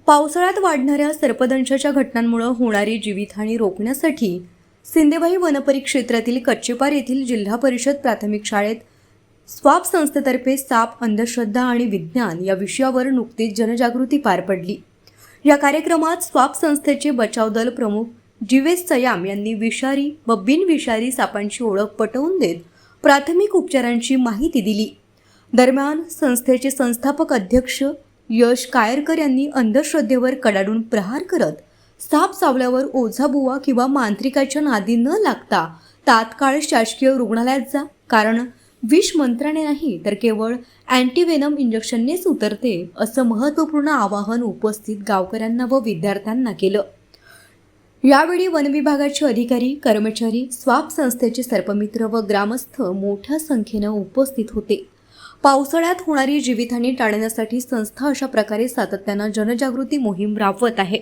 पावसाळ्यात वाढणाऱ्या सर्पदंशाच्या घटनांमुळे होणारी जीवितहानी रोखण्यासाठी सिंदेवाही वनपरिक्षेत्रातील कच्चेपार येथील जिल्हा परिषद प्राथमिक शाळेत स्वाप संस्थेतर्फे साप, अंधश्रद्धा आणि विज्ञान या विषयावर नुकतीच जनजागृती पार पडली। या कार्यक्रमात स्वाप संस्थेचे बचाव दल प्रमुख जीवेश सयाम यांनी विषारी व बिनविषारी सापांची ओळख पटवून देत प्राथमिक उपचारांची माहिती दिली। दरम्यान संस्थेचे संस्थापक अध्यक्ष यश कायरकर यांनी अंधश्रद्धेवर कडाडून प्रहार करत साप चावल्यावर ओझाबुवा किंवा मांत्रिकाच्या नादी न लागता तात्काळ शासकीय रुग्णालयात जा, कारण विष मंत्राने नाही तर केवळ अँटीवेनम इंजेक्शननेच उतरते, असं महत्त्वपूर्ण आवाहन उपस्थित गावकऱ्यांना व विद्यार्थ्यांना केलं। यावेळी वन विभागाचे अधिकारी, कर्मचारी, स्वाप संस्थेचे सर्पमित्र व ग्रामस्थ मोठ्या संख्येने उपस्थित होते। पावसाळ्यात होणारी जीवितहानी टाळण्यासाठी संस्था अशा प्रकारे सातत्याने जनजागृती मोहीम राबवत आहे।